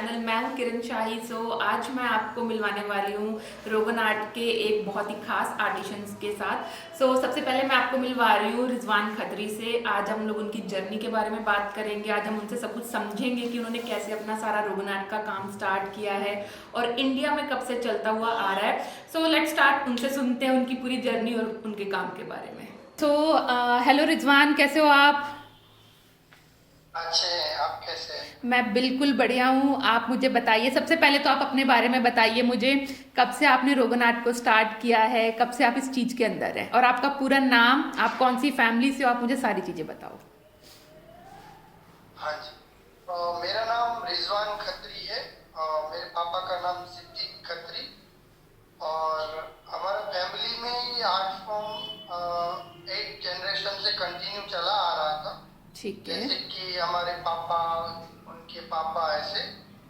Channel. मैं हूं किरण शाही। आज मैं आपको मिलवाने वाली हूं रोगन आर्ट के एक बहुत ही खास आर्टिशंस के साथ। सबसे पहले मैं आपको मिलवा रही हूं रिजवान खत्री से। आज हम लोग उनकी जर्नी के बारे में बात करेंगे। आज हम उनसे सब कुछ समझेंगे कि उन्होंने कैसे अपना सारा रोगन आर्ट का काम स्टार्ट किया है और इंडिया में कब से चलता हुआ आ रहा है। Let's start. उनसे सुनते हैं उनकी पूरी जर्नी और उनके काम के बारे में। हेलो रिजवान, कैसे हो आप? अच्छे हैं। आप कैसे हैं? मैं बिल्कुल बढ़िया हूँ। आप मुझे बताइए, सबसे पहले तो आप अपने बारे में बताइए मुझे। कब से आपने रोगन आर्ट को स्टार्ट किया है, कब से आप इस चीज़ के अंदर हैं, और आपका पूरा नाम, आप कौन सी फैमिली से हो, आप मुझे सारी चीज़ें बताओ। हाँ जी। मेरा नाम रिजवान खत्री है। मेरे पापा का नाम सिद्दीक खत्री। और हमारा फैमिली में ये आर्ट फॉर्म एक जनरेशन से कंटिन्यू चला आ रहा था। ठीक है। जैसे कि हमारे पापा, उनके पापा ऐसे।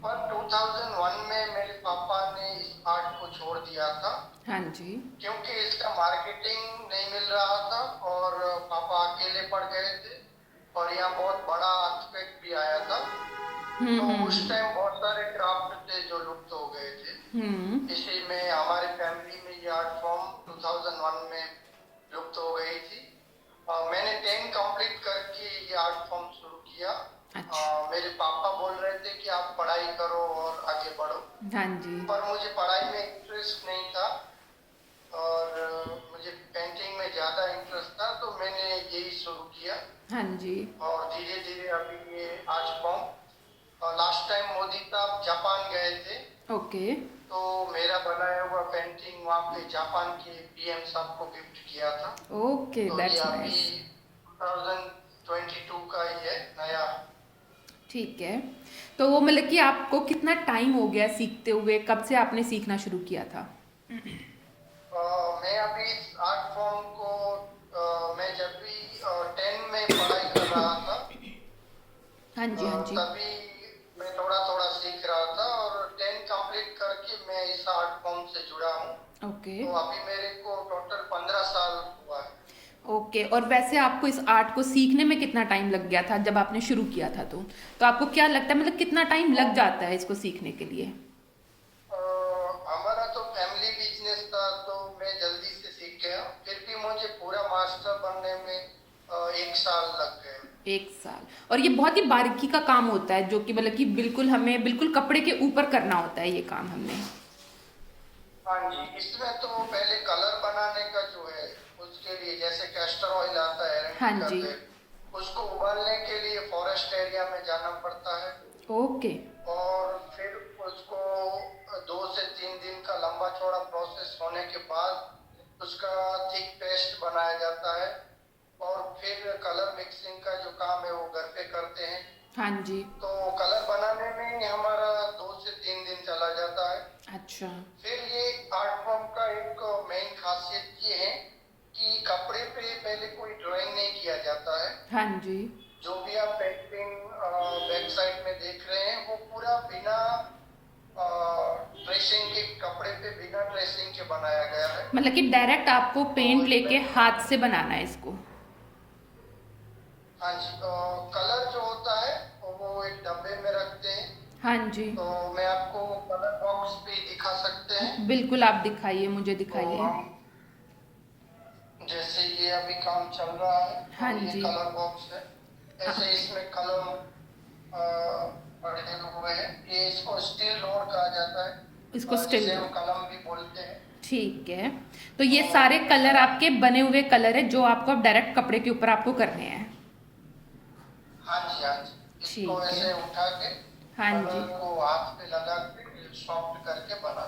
पर 2001 में मेरे पापा ने इस आर्ट को छोड़ दिया था हाँ जी। क्योंकि इसका मार्केटिंग नहीं मिल रहा था और पापा अकेले पड़ गए थे और यहाँ बहुत बड़ा अर्थक्वेक भी आया था। तो उस हम्म। टाइम बहुत सारे क्राफ्ट थे जो लुप्त हो गए थे। हम्म। इसी में हमारे फैमिली में ये आर्ट फॉर्म 2001 में लुप्त हो गई थी। मैंने 10 कंप्लीट करके ये आर्ट फॉर्म शुरू किया। अच्छा। मेरे पापा बोल रहे थे कि आप पढ़ाई करो और आगे बढ़ो, हाँ जी। पर मुझे पढ़ाई में इंटरेस्ट नहीं था और मुझे पेंटिंग में ज़्यादा इंटरेस्ट था, तो मैंने यही शुरू किया। हाँ जी। और धीरे धीरे अभी ये art form, last time Modi साहब जापान गए थे ओके। तो मेरा बनाया हुआ पेंटिंग वहाँ पे जापान के पीएम साहब को गिफ्ट किया था। ओके, तो ये दैट्स अभी नाइस। 2022 का ही है, नया। ठीक है। तो वो मतलब कि आपको कितना टाइम हो गया सीखते हुए, कब से आपने सीखना शुरू किया था? मैं अभी इस आर्ट फॉर्म को मैं जब भी 10 में पढ़ाई कर रहा था, हाँ जी। हाँ जी। तभी मैं थोड़ा थोड़ा सीख रहा था और 10 कंप्लीट करके मैं इस आर्ट फॉर्म से जुड़ा हूँ। ओके। तो अभी मेरे को टोटल 15 साल हुआ है। ओके, और वैसे आपको इस आर्ट को सीखने में कितना टाइम लग गया था जब आपने शुरू किया था? तो आपको क्या लगता है, मतलब कितना टाइम लग जाता है इसको सीखने के लिए? हमारा तो फैमिली बिजनेस था तो मैं जल्दी से सीख गया। फिर भी मुझे पूरा मास्टर बनने में 1 साल लग गए। 1 साल? और ये बहुत ही बारीकी का काम होता है, जो कि मतलब कि बिल्कुल हमें बिल्कुल कपड़े के ऊपर करना होता है ये काम हमने। हाँ जी, इसमें तो पहले कलर बनाने का जो है, उसके लिए जैसे कैस्टर ऑयल आता है, हाँ एरंडी का जी। तेल, उसको उबालने के लिए फॉरेस्ट एरिया में जाना पड़ता है। ओके। और फिर उसको 2 से 3 दिन का लंबा चौड़ा प्रोसेस होने के बाद उसका थिक पेस्ट बनाया जाता है। और फिर कलर मिक्सिंग का जो काम है वो घर पे करते हैं। हाँ जी। तो कलर बनाने में हमारा 2 से 3 दिन चला जाता है। अच्छा। फिर ये आर्ट फॉर्म का एक मेन खासियत ये है कि कपड़े पे पहले कोई ड्राइंग नहीं किया जाता है। हाँ जी। जो भी आप पेंटिंग बैक साइड में देख रहे हैं वो पूरा बिना ट्रेसिंग के, कपड़े पे बिना ट्रेसिंग के बनाया गया है। मतलब कि डायरेक्ट आपको तो पेंट लेके इसमें, हाथ से बनाना है इसको? हाँ जी, कलर जो होता है वो एक डब्बे में रखते हैं। हाँ जी। तो मैं आपको कलर बॉक्स भी दिखा सकते हैं। बिल्कुल, आप दिखाइए, मुझे तो दिखाइए। हम, जैसे ये अभी काम चल रहा है हाँ तो ये जी। कलर बॉक्स है। ऐसे हाँ। इसमें कलम पड़े हुए हैं। ये इसको स्टील रोड कहा जाता है, इसको स्टिल जिसे दो। हम कलम भी बोलते हैं। ठीक है। तो ये तो सारे कलर आपके बने हुए कलर है जो आपको अब डायरेक्ट कपड़े के ऊपर आपको करने हैं? हाँ जी, हाँ जी, इसको ठीक है। ऐसे उठा के हाँ जी। कलर को हाथ पे लगा के सॉफ्ट करके बना।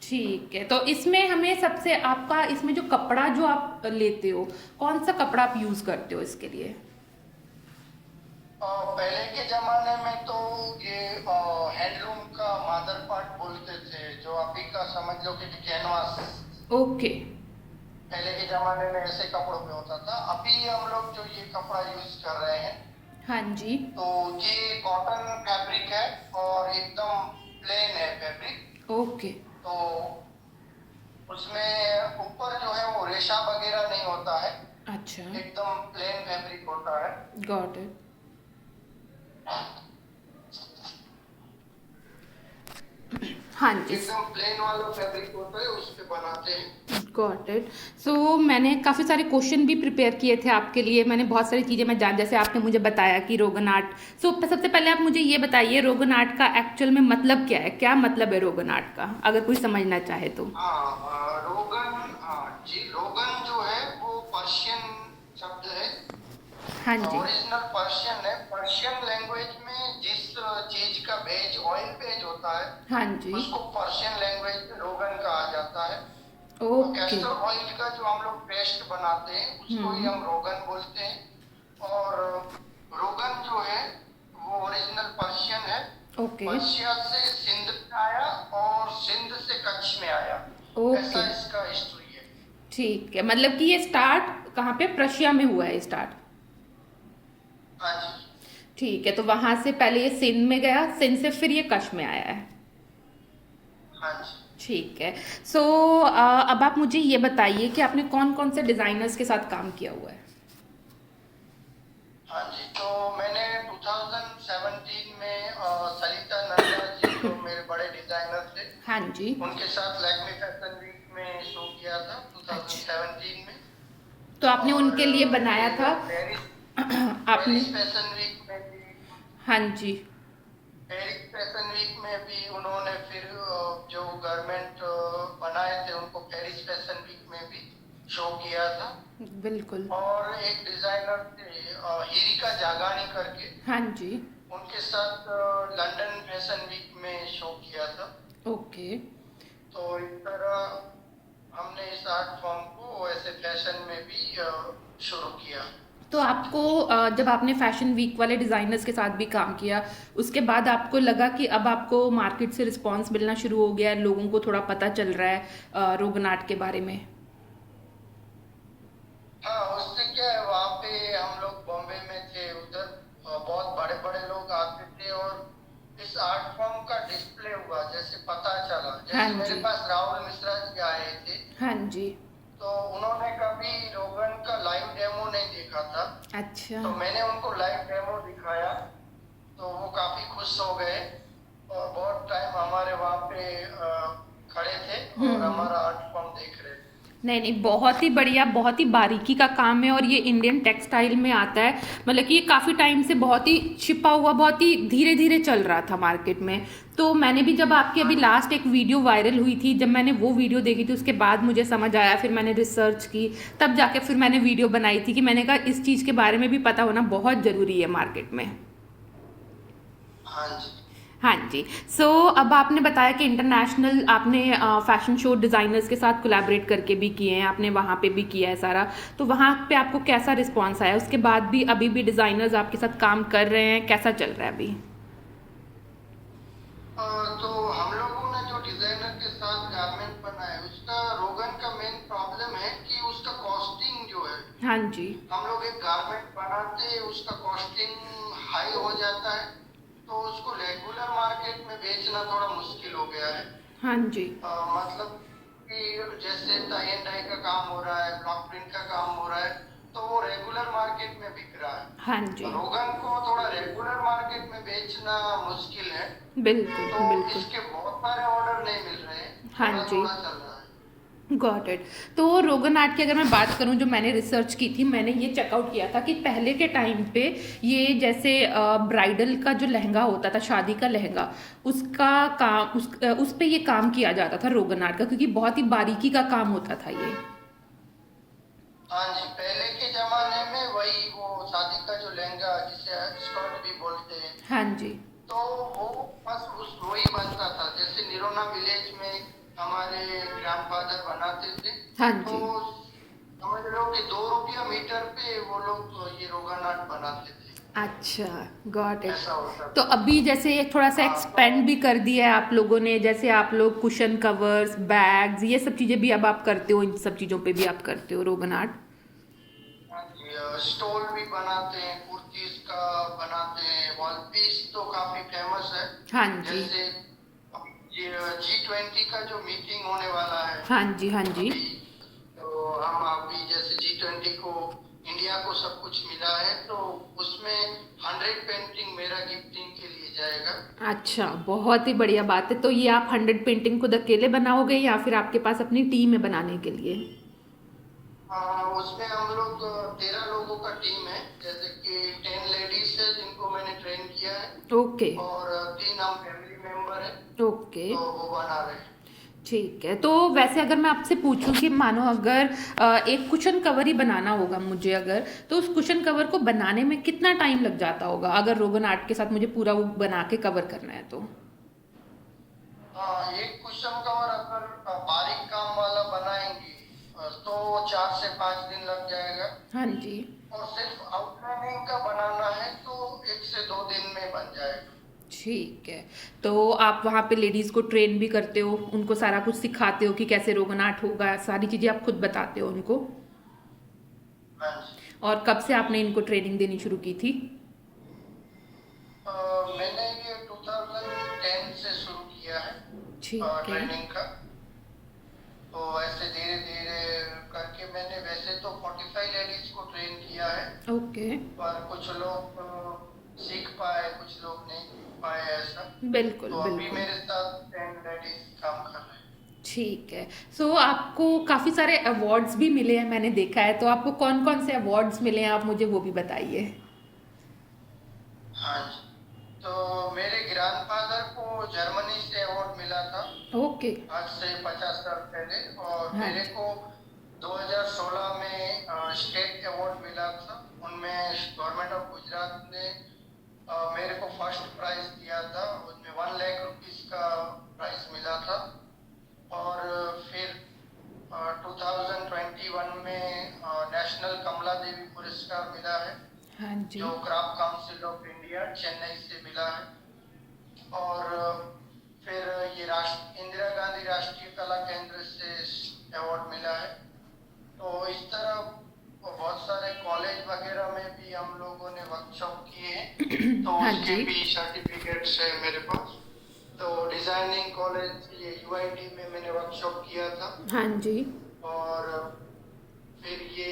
ठीक है। तो इसमें हमें सबसे, आपका इसमें जो कपड़ा जो आप लेते हो, कौन सा कपड़ा आप यूज करते हो इसके लिए? पहले के जमाने में तो ये हैंडलूम का मादर पार्ट बोलते थे, जो अभी का समझ लो कि कैनवास। ओके। पहले के जमाने में ऐसे कपड़ों पे होता था। अभी हम लोग जो ये कपड़ा यूज कर रहे हैं हाँ जी। तो ये कॉटन फैब्रिक है और एकदम प्लेन है फैब्रिक। ओके। तो उसमें ऊपर जो है वो रेशा वगैरह नहीं होता है, अच्छा। एकदम प्लेन फैब्रिक होता है। Got it. हाँ जी। एकदम प्लेन वाला फैब्रिक होता है उस पे बनाते हैं। Got it. सो मैंने काफ़ी सारे क्वेश्चन भी प्रिपेयर किए थे आपके लिए, मैंने बहुत सारी चीज़ें मैं जान, जैसे आपने मुझे बताया कि रोगन आर्ट। सो सबसे पहले आप मुझे ये बताइए रोगन आर्ट का एक्चुअल में मतलब क्या है, क्या मतलब है रोगन आर्ट का, अगर कोई समझना चाहे तो। हाँ, रोगन, हाँ जी, रोगन जो है वो पर्शियन शब्द है। हाँ जी। ओरिजिनल पर्शियन है। पर्शियन लैंग्वेज में जिस चीज का बेज ऑयल बेज होता है हाँ जी। उसको पर्शियन लैंग्वेज में रोगन कहा जाता है। और ओके। कैस्टर ऑयल का जो हम लोग पेस्ट बनाते हैं उसको ही हम रोगन बोलते हैं। और रोगन जो है वो ओरिजिनल पर्शियन है। ओके। पर्शिया से सिंध में आया और सिंध से कच्छ में आया। ओके। ऐसा इसका हिस्ट्री है। ठीक है, मतलब कि ये स्टार्ट कहाँ पे, प्रशिया में हुआ है स्टार्ट। हाँ जी। ठीक है, तो वहां से पहले ये सिंध में गया, सिंध से फिर ये कच्छ में आया है। हाँ जी। ठीक है। सो अब आप मुझे ये बताइए कि आपने कौन कौन से डिजाइनर्स के साथ काम किया हुआ है। हाँ जी, तो मैंने 2017 में सलिता नंदा जी जो मेरे बड़े डिजाइनर थे हाँ जी। उनके साथ लैक्मे फैशन वीक में शो किया था अच्छा, 2017 में। तो आपने और उनके लिए बनाया फिर था। पेरिस आपने। पेरिस फैशन वीक में भी हाँ जी। पेरिस फैशन वीक में भी उन्होंने फिर जो गारमेंट बनाए थे उनको पेरिस फैशन वीक में भी शो किया था। बिल्कुल। और एक डिजाइनर थे हिरिका जागानी करके, हाँ जी। उनके साथ लंदन फैशन वीक में शो किया था। ओके। तो इस तरह हमने इस आर्ट फॉर्म को ऐसे फैशन में भी शुरू किया। तो आपको जब आपने फैशन वीक वाले डिज़ाइनर्स के साथ भी काम किया, उसके बाद आपको लगा कि अब आपको मार्केट से रिस्पांस मिलना शुरू हो गया है, लोगों को थोड़ा पता चल रहा है रोगन आर्ट के बारे में। हाँ, उससे क्या है, वहाँ पे हम लोग बॉम्बे में थे, उधर बहुत बड़े बड़े लोग आते थे और इस आर्ट फॉर्म का डिस्प्ले हुआ, जैसे पता चला। हाँ जैसे मेरे जी। पास राहुल मिश्रा जी आए थे हाँ जी। तो उन्होंने कभी रोगन का लाइव डेमो नहीं देखा था। अच्छा। तो मैंने उनको लाइव डेमो दिखाया तो वो काफी खुश हो गए और बहुत टाइम हमारे वहाँ पे खड़े थे और हमारा आर्ट फॉर्म देख रहे थे। नहीं नहीं, बहुत ही बढ़िया, बहुत ही बारीकी का काम है, और ये इंडियन टेक्सटाइल में आता है। मतलब कि ये काफ़ी टाइम से बहुत ही छिपा हुआ, बहुत ही धीरे धीरे चल रहा था मार्केट में। तो मैंने भी जब आपकी अभी लास्ट एक वीडियो वायरल हुई थी, जब मैंने वो वीडियो देखी थी उसके बाद मुझे समझ आया, फिर मैंने रिसर्च की, तब जाके फिर मैंने वीडियो बनाई थी कि मैंने कहा इस चीज़ के बारे में भी पता होना बहुत ज़रूरी है मार्केट में। हाँ जी। हाँ जी। सो अब आपने बताया कि इंटरनेशनल आपने फैशन शो डिज़ाइनर्स के साथ कोलैबोरेट करके भी किए हैं, आपने वहाँ पे भी किया है सारा, तो वहाँ पे आपको कैसा रिस्पांस आया, उसके बाद भी अभी भी डिज़ाइनर्स आपके साथ काम कर रहे हैं, कैसा चल रहा है अभी। तो हम लोगों ने जो डिजाइनर के साथ गारमेंट बनाया उसका रोगन का मेन प्रॉब्लम है कि उसका कॉस्टिंग जो है, हाँ जी। हम लोग एक गारमेंट बनाते हैं उसका कॉस्टिंग हाई हो जाता है तो उसको रेगुलर मार्केट में बेचना थोड़ा मुश्किल हो गया है। हाँ जी। मतलब कि जैसे टाई एंड डाई का काम हो रहा है, ब्लॉक प्रिंट का काम हो रहा है तो वो रेगुलर मार्केट में बिक रहा है। हाँ जी। रोगन को थोड़ा रेगुलर मार्केट में बेचना मुश्किल है बिल्कुल तो बिल्कुल। इसके बहुत सारे ऑर्डर नहीं मिल रहे हैं, हाँ थोड़ा जी। थोड़ा चल रहा है। Got it. तो रोगन आर्ट की अगर मैं बात करूं, जो मैंने रिसर्च की थी, मैंने ये चेकआउट किया था कि पहले के टाइम पे ये जैसे ब्राइडल का जो लहंगा होता था, शादी का लहंगा, उसका काम उस पे ये काम किया जाता था रोगन आर्ट का, क्योंकि बहुत ही बारीकी का काम होता था ये। हाँ जी, पहले के जमाने में वही वो शादी का जो लहंगा जिसे स्कर्ट भी बोलते हैं, हाँ जी। तो वो बस उस वही बनता था। जैसे निरोना विलेज में हमारे ग्रैंडफादर बनाते थे। हाँ तो जी। समझ लो कि 2 रुपया मीटर पे वो लोग तो ये रोगन आर्ट बनाते थे। अच्छा। Got it. ऐसा होता तो था। अभी जैसे थोड़ा सा हाँ, एक्सपेंड भी कर दिया है आप लोगों ने, जैसे आप लोग कुशन कवर्स, बैग्स, ये सब चीज़ें भी अब आप करते हो, इन सब चीज़ों पे भी आप करते हो रोगन आर्ट। स्टोल भी बनाते हैं, कुर्तीज का बनाते हैं, वॉल पीस तो काफी फेमस है। हाँ जी। जैसे ये G20 का जो मीटिंग होने वाला है हाँ जी। हाँ जी। अभी, तो हम अभी जैसे G20 को इंडिया को सब कुछ मिला है, तो उसमें 100 पेंटिंग मेरा गिफ्टिंग के लिए जाएगा। अच्छा, बहुत ही बढ़िया बात है। तो ये आप 100 पेंटिंग खुद अकेले बनाओगे या फिर आपके पास अपनी टीम है बनाने के लिए? उसमें हम लोग 13 लोगों का टीम है, जैसे कि 10 लेडीज है जिनको मैंने ट्रेन किया है, ओके। और 3 हम फैमिली मेंबर है, ओके, तो वो बना रहे हैं। ठीक है। तो वैसे अगर मैं आपसे पूछूं कि मानो अगर एक कुशन कवर ही बनाना होगा मुझे अगर, तो उस कुशन कवर को बनाने में कितना टाइम लग जाता होगा अगर रोगन आर्ट के साथ मुझे पूरा वो बना के कवर करना है तो? एक कुशन कवर अगर बारीक काम वाला बनाएंगे तो 4 से 5 दिन लग जाएगा, हाँ जी। और सिर्फ आउटलाइनिंग का बनाना है तो 1 से 2 दिन में बन जाएगा। ठीक है। तो आप वहाँ पे लेडीज़ को ट्रेन भी करते हो, उनको सारा कुछ सिखाते हो कि कैसे रोगन आर्ट होगा, सारी चीज़ें आप खुद बताते हो उनको? हाँ जी। और कब से आपने इनको ट्रेनिंग देनी शुरू की थी? मैंने ये 2010 से शुरू किया है ठीक है। ट्रेनिंग का, तो ऐसे धीरे धीरे करके मैंने वैसे तो 45 लेडीज को ट्रेन किया है, ओके। पर कुछ लोग सीख पाए, कुछ लोग नहीं सीख पाए ऐसा। बिल्कुल तो अभी बिल्कुल। मेरे साथ 10 लेडीज काम कर रहे हैं। ठीक है। सो आपको काफ़ी सारे अवार्ड्स भी मिले हैं मैंने देखा है, तो आपको कौन कौन से अवार्ड्स मिले हैं आप मुझे वो भी बताइए। हाँ जी, तो मेरे ग्रैंडफादर को जर्मनी से अवार्ड मिला था ओके। आज से 50 साल पहले, और हाँ मेरे जी। को 2016 में स्टेट अवार्ड मिला था। उनमें गवर्नमेंट ऑफ गुजरात ने मेरे को फर्स्ट प्राइज दिया था, उसमें 1 लाख रुपीस का प्राइज मिला था। और फिर 2021 में नेशनल कमला देवी पुरस्कार मिला है, हाँ जी। जो craft council of India Chennai से मिला है। और फिर ये राष्ट्र इंदिरा गांधी राष्ट्रीय कला केंद्र से अवार्ड मिला है। तो इस तरह बहुत सारे कॉलेज वगैरह में भी हम लोगों ने वर्कशॉप किए हैं, तो हाँ उसके जी। भी सर्टिफिकेट्स है मेरे पास। तो डिजाइनिंग कॉलेज ये यूआईटी में मैंने वर्कशॉप किया था, हाँ जी। और फिर ये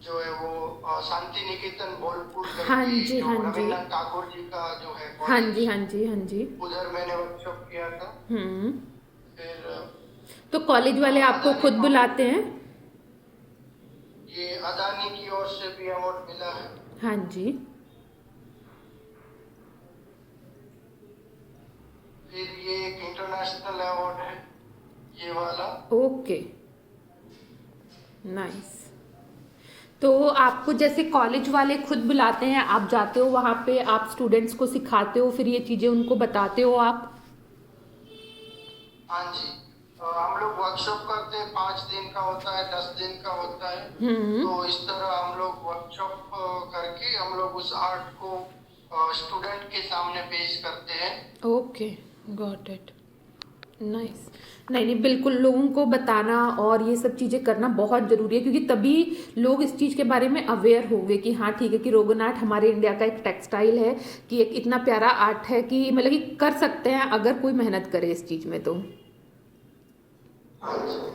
जो है वो शांति निकेतन बोलपुर हाँ करके जी। जो हाँ जी। रविन्द्रनाथ टैगोर जी का जो है हाँ जी। कॉलेज, हाँ जी। हाँ जी। उधर मैंने वर्कशॉप किया था। हम्म। फिर तो कॉलेज वाले आपको अदानी खुद फाउंडेशन, बुलाते हैं? ये अदानी की ओर से भी अवार्ड मिला है। हाँ जी। फिर ये एक इंटरनेशनल अवार्ड है, ये वाला। Okay, nice. तो आपको जैसे कॉलेज वाले खुद बुलाते हैं, आप जाते हो वहाँ पे, आप स्टूडेंट्स को सिखाते हो, फिर ये चीज़ें उनको बताते हो आप? हाँ जी, हम लोग वर्कशॉप करते हैं, 5 दिन का होता है, 10 दिन का होता है। तो इस तरह हम लोग वर्कशॉप करके हम लोग उस आर्ट को स्टूडेंट के सामने पेश करते हैं। Okay, got it, nice. नहीं नहीं, बिल्कुल लोगों को बताना और ये सब चीज़ें करना बहुत ज़रूरी है, क्योंकि तभी लोग इस चीज़ के बारे में अवेयर होंगे कि हाँ ठीक है कि रोगन आर्ट हमारे इंडिया का एक टेक्सटाइल है, कि एक इतना प्यारा आर्ट है कि मतलब कि कर सकते हैं अगर कोई मेहनत करे इस चीज़ में तो। हाँ जी।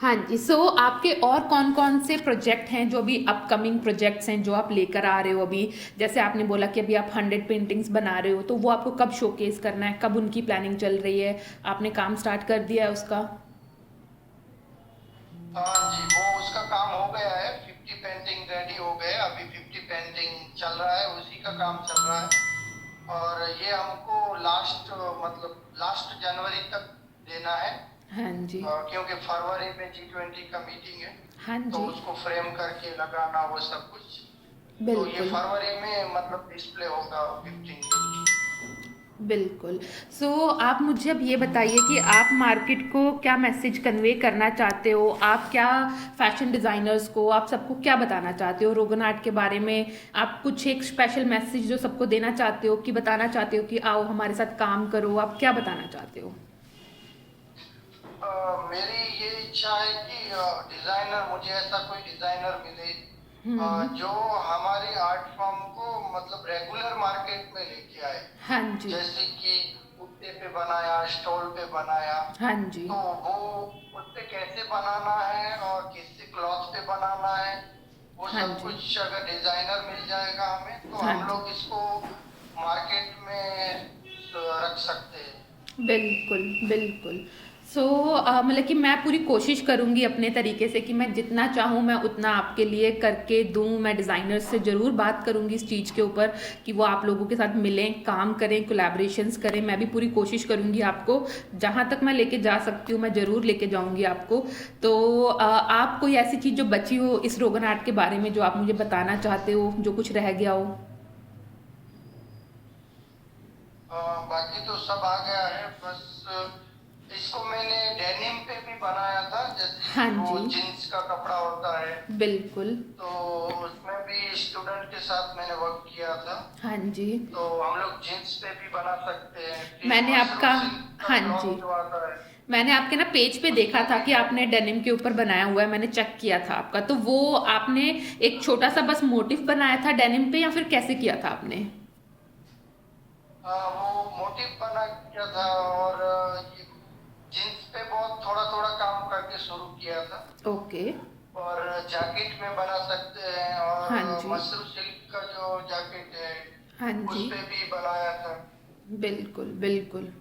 हाँ जी। सो आपके और कौन कौन से प्रोजेक्ट हैं जो भी अपकमिंग प्रोजेक्ट्स हैं जो आप लेकर आ रहे हो अभी? जैसे आपने बोला कि अभी आप 100 पेंटिंग्स बना रहे हो, तो वो आपको कब शोकेस करना है, कब उनकी प्लानिंग चल रही है, आपने काम स्टार्ट कर दिया है उसका? हाँ जी, वो उसका काम हो गया है, 50 पेंटिंग रेडी हो गए, अभी 50 पेंटिंग चल रहा है, उसी का काम चल रहा है। और ये हमको लास्ट जनवरी तक देना है। हाँ जी। क्योंकि फरवरी में G20 का मीटिंग है, हाँ तो जी। उसको फ्रेम करके लगाना वो सब कुछ। तो ये बिल्कुल फरवरी में डिस्प्ले होगा 15 बिल्कुल। सो आप मुझे अब ये बताइए कि आप मार्केट को क्या मैसेज कन्वे करना चाहते हो, आप क्या फैशन डिज़ाइनर्स को, आप सबको क्या बताना चाहते हो रोगन आर्ट के बारे में? आप कुछ एक स्पेशल मैसेज जो सबको देना चाहते हो, कि बताना चाहते हो कि आओ हमारे साथ काम करो, आप क्या बताना चाहते हो? मेरी ये इच्छा है कि मुझे ऐसा कोई डिजाइनर मिले जो हमारी आर्ट फॉर्म को रेगुलर मार्केट में लेके आए। हाँ जी। जैसे कि कुत्ते पे बनाया, स्टॉल पे बनाया, हाँ जी। तो वो कुत्ते कैसे बनाना है और किससे क्लॉथ पे बनाना है, वो वो हाँ सब जी। कुछ अगर डिजाइनर मिल जाएगा हमें तो हाँ हम जी। लोग इसको मार्केट में रख सकते हैं। बिल्कुल, बिल्कुल। सो मतलब कि मैं पूरी कोशिश करूँगी अपने तरीके से कि मैं जितना चाहूँ मैं उतना आपके लिए करके दूँ। मैं डिज़ाइनर्स से ज़रूर बात करूँगी इस चीज़ के ऊपर कि वो आप लोगों के साथ मिलें, काम करें, कोलैबोरेशंस करें। मैं भी पूरी कोशिश करूँगी आपको जहाँ तक मैं लेके जा सकती हूँ मैं ज़रूर लेके जाऊँगी आपको। तो आप कोई ऐसी चीज़ जो बची हो इस रोगन आर्ट के बारे में जो आप मुझे बताना चाहते हो, जो कुछ रह गया हो? बाकी तो सब आ गया है, बस इसको मैंने डेनिम पे भी बनाया था, जैसे हाँ कि वो जी, जीन्स का कपड़ा होता है, बिल्कुल। तो उसमें भी स्टूडेंट के साथ मैंने वर्क किया था। हाँ जी। तो हम लोग जीन्स पे भी बना सकते हैं। फिर मैंने मशरूम आपका सिल्क का हाँ जी, क्लॉथ जो आता है मैंने आपके ना पेज पे उस देखा पे था भी कि मैं आपने डेनिम के ऊपर बनाया हुआ है, मैंने चेक किया था आपका। तो वो आपने एक छोटा सा बस मोटिफ बनाया था डेनिम पे या फिर कैसे किया था आपने? वो मोटिव बना किया था, और ये जीन्स पे बहुत थोड़ा थोड़ा काम करके शुरू किया था। ओके। और जैकेट में बना सकते हैं, और हाँ जी। मशरूम सिल्क का जो जैकेट है हाँ उस जी। पे भी बनाया था। बिल्कुल, बिल्कुल।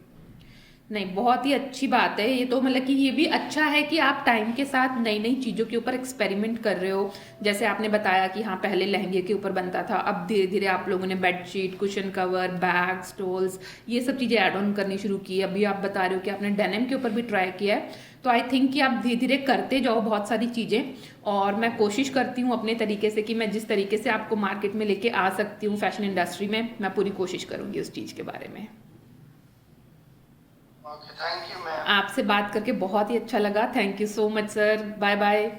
नहीं, बहुत ही अच्छी बात है ये तो। मतलब कि ये भी अच्छा है कि आप टाइम के साथ नई नई चीज़ों के ऊपर एक्सपेरिमेंट कर रहे हो। जैसे आपने बताया कि हाँ पहले लहंगे के ऊपर बनता था, अब धीरे धीरे आप लोगों ने bedsheet, cushion cover, bag, stoles ये सब चीज़ें ऐड ऑन करनी शुरू की। अभी आप बता रहे हो कि आपने डेनिम के ऊपर भी ट्राई किया है। तो आई थिंक कि आप धीरे धीरे करते जाओ बहुत सारी चीज़ें। और मैं कोशिश करती हूँ अपने तरीके से कि मैं जिस तरीके से आपको मार्केट में लेके आ सकती हूँ फैशन इंडस्ट्री में, मैं पूरी कोशिश करूँगी उस चीज़ के बारे में। Okay, thank you ma'am. आपसे बात करके बहुत ही अच्छा लगा। Thank you so much sir. Bye bye.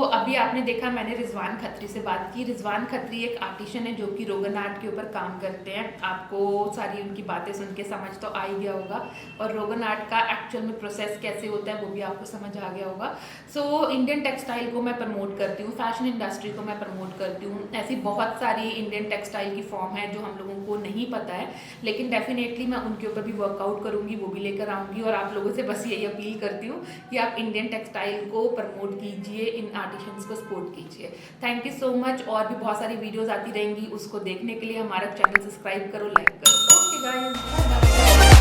अभी आपने देखा मैंने रिजवान खत्री से बात की। रिजवान खत्री एक आर्टिशन है जो कि रोगन आर्ट के ऊपर काम करते हैं। आपको सारी उनकी बातें सुन के समझ तो आ ही गया होगा, और रोगन आर्ट का एक्चुअल में प्रोसेस कैसे होता है वो भी आपको समझ आ गया होगा। इंडियन टेक्सटाइल को मैं प्रमोट करती हूँ, फैशन इंडस्ट्री को मैं प्रमोट करती हूँ। ऐसी बहुत सारी इंडियन टेक्सटाइल की फॉर्म है जो हम लोगों को नहीं पता है, लेकिन डेफिनेटली मैं उनके ऊपर भी वर्कआउट करूँगी, वो भी लेकर आऊँगी। और आप लोगों से बस यही अपील करती हूँ कि आप इंडियन टेक्सटाइल को प्रमोट कीजिए, इन आर्टिशंस को सपोर्ट कीजिए। Thank you so much. और भी बहुत सारी वीडियोस आती रहेंगी, उसको देखने के लिए हमारा चैनल सब्सक्राइब करो, लाइक करो। Okay guys, bye bye.